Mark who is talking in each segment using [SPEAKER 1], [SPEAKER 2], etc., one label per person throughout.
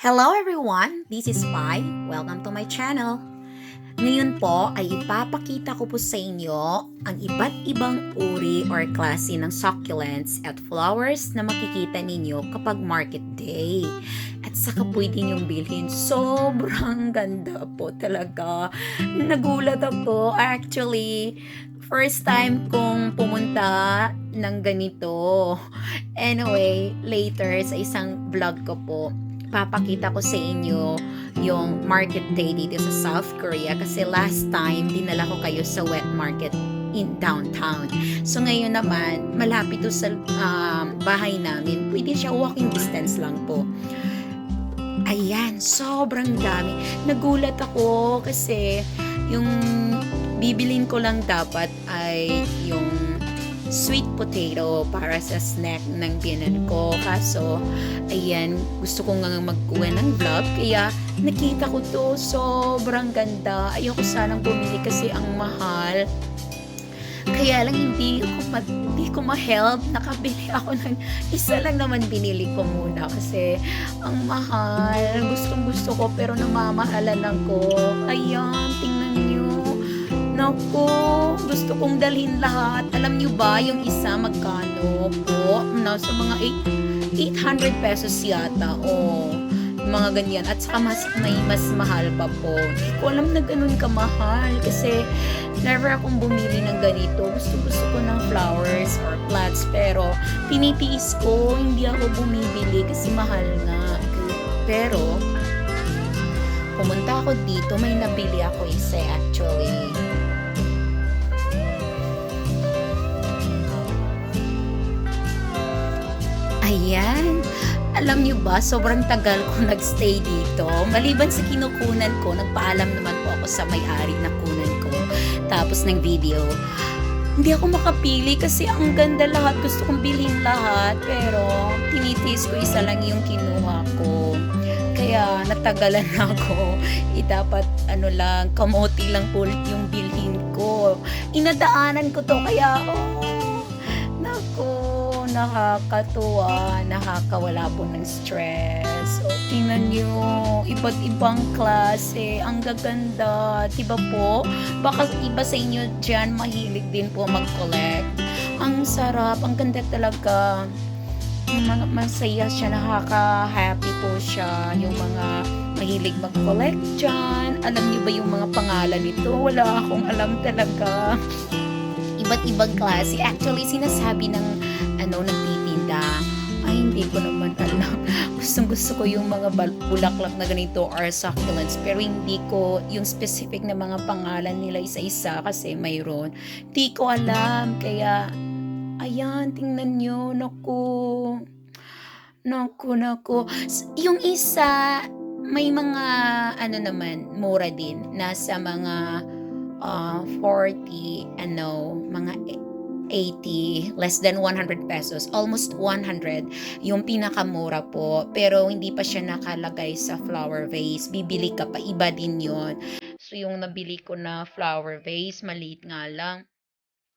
[SPEAKER 1] Hello everyone! This is Pai. Welcome to my channel. Ngayon po ay ipapakita ko po sa inyo ang iba't ibang uri or klase ng succulents at flowers na makikita ninyo kapag market day. At saka pwede niyong bilhin. Sobrang ganda po talaga. Nagulat ako. Actually, first time kong pumunta ng ganito. Anyway, later sa isang vlog ko po, papakita ko sa inyo yung market day dito sa South Korea kasi last time dinala ko kayo sa wet market in downtown. So ngayon naman, malapit to sa bahay namin. Pwede siya walking distance lang po. Ayan, sobrang dami. Nagulat ako kasi yung bibilin ko lang dapat ay yung sweet potato para sa snack ng biyanan ko. Kaso, ayan, gusto ko nga magkuha ng vlog. Kaya, nakita ko to. Sobrang ganda. Ayoko sanang bumili kasi ang mahal. Kaya lang hindi ko ma-help. Nakabili ako ng isa lang naman binili ko muna kasi ang mahal. Gustong gusto ko pero namamahalan ako. Ayan, tingnan nyo. Naku, gusto kong dalhin lahat. Alam nyo ba, yung isa magkano po? Nasa mga 800 pesos yata. Oh, mga ganyan. At saka may mas mahal pa po. Hindi ko alam na ganun kamahal. Kasi never akong bumili ng ganito. Gusto ko ng flowers or plants. Pero tinitiis ko, hindi ako bumibili kasi mahal nga. Pero pumunta ako dito, may nabili ako isa actually. Ayan. Alam niyo ba, sobrang tagal ko nagstay dito. Maliban sa kinukunan ko, nagpaalam naman po ako sa may-ari na kunan ko. Tapos ng video. Hindi ako makapili kasi ang ganda lahat. Gusto kong bilhin lahat. Pero tinitiis ko isa lang yung kinuha ko. Kaya natagalan na ako. Dapat lang, kamote lang po yung bilhin ko. Inadaanan ko to kaya naku, nakakatuwa, nakakawala po ng stress. O, tingnan nyo, iba't ibang klase, ang gaganda, diba po? Baka iba sa inyo dyan, mahilig din po mag-collect. Ang sarap, ang ganda talaga. Masaya siya, nakaka-happy po siya. Yung mga mahilig mag-collect dyan. Alam niyo ba yung mga pangalan nito? Wala akong alam talaga. Iba't ibang klase. Actually, sinasabi ng nagtitinda, ay hindi ko naman alam. Gusto ko yung mga bulaklak na ganito or succulents, pero hindi ko yung specific na mga pangalan nila isa-isa kasi mayroon. Hindi ko alam. Kaya, ayan, tingnan nyo. Naku. Yung isa, may mga, naman, mura din. Nasa mga 40, mga 80, less than 100 pesos, almost 100, yung pinakamura po. Pero hindi pa siya nakalagay sa flower vase. Bibili ka pa, iba din yon. So, yung nabili ko na flower vase, maliit nga lang.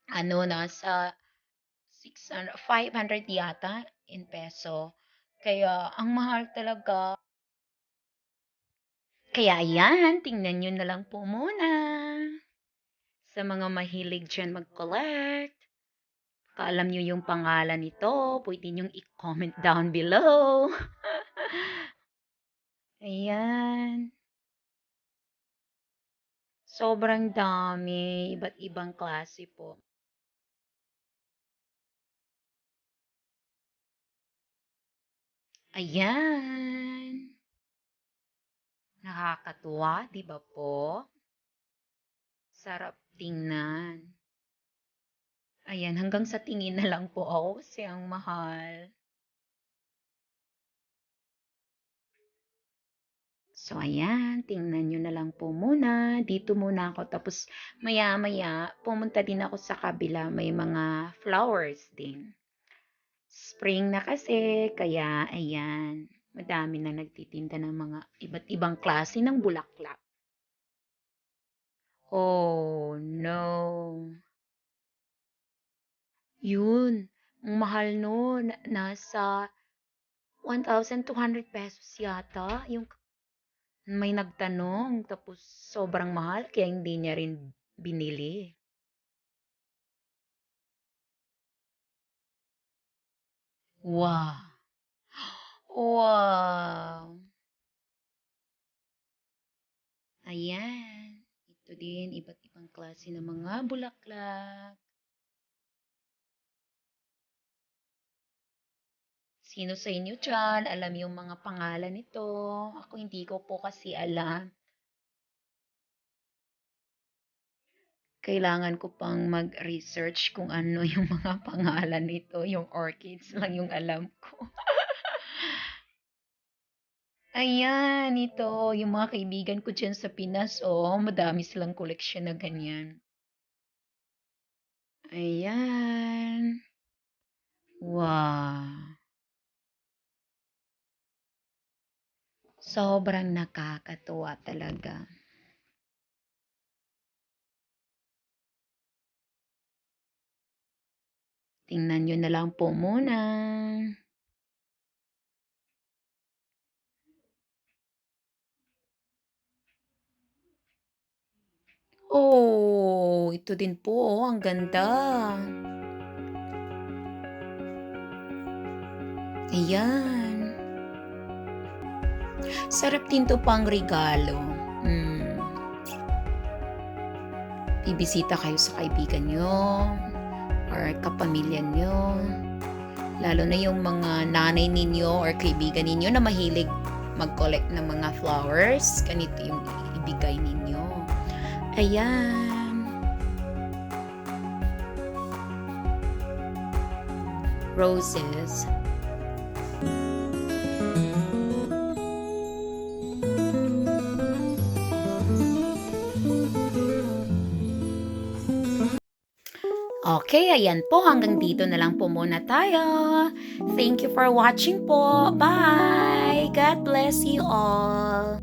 [SPEAKER 1] Nasa 600, 500 yata in peso. Kaya, ang mahal talaga. Kaya, ayan, tingnan nyo na lang po muna. Sa mga mahilig dyan mag-collect. Alam nyo yung pangalan nito, pwede nyong i-comment down below. Ayan. Sobrang dami, iba't ibang klase po. Ayan. Nakakatuwa, di ba po? Sarap tingnan. Ayan, hanggang sa tingin na lang po ako kasi ang mahal. So, ayan, tingnan nyo na lang po muna. Dito muna ako. Tapos, maya-maya, pumunta din ako sa kabila. May mga flowers din. Spring na kasi, kaya, ayan, madami na nagtitinda ng mga iba't ibang klase ng bulaklak. Oh, no. Yun, ang mahal nun. Nasa ₱1,200 yata yung may nagtanong tapos sobrang mahal kaya hindi niya rin binili. Wow! Wow! Ayan, ito din iba't ibang klase ng mga bulaklak. Sino sa inyo diyan alam yung mga pangalan nito? Ako hindi ko po kasi alam. Kailangan ko pang mag-research kung ano yung mga pangalan nito, yung orchids lang yung alam ko. Ayan, ito, yung mga kaibigan ko dyan sa Pinas, oh, madami silang koleksyon na ganyan. Ayan. Wow. Sobrang nakakatuwa talaga. Tingnan nyo na lang po muna. Oh, ito din po, oh, ang ganda. Ayan. Sarap din to pang regalo. Mm. Bibisita kayo sa kaibigan nyo or kapamilya nyo. Lalo na yung mga nanay ninyo or kaibigan ninyo na mahilig mag-collect ng mga flowers. Ganito yung ibigay ninyo. Ayan. Roses. Okay, ayan po. Hanggang dito na lang po muna tayo. Thank you for watching po. Bye! God bless you all.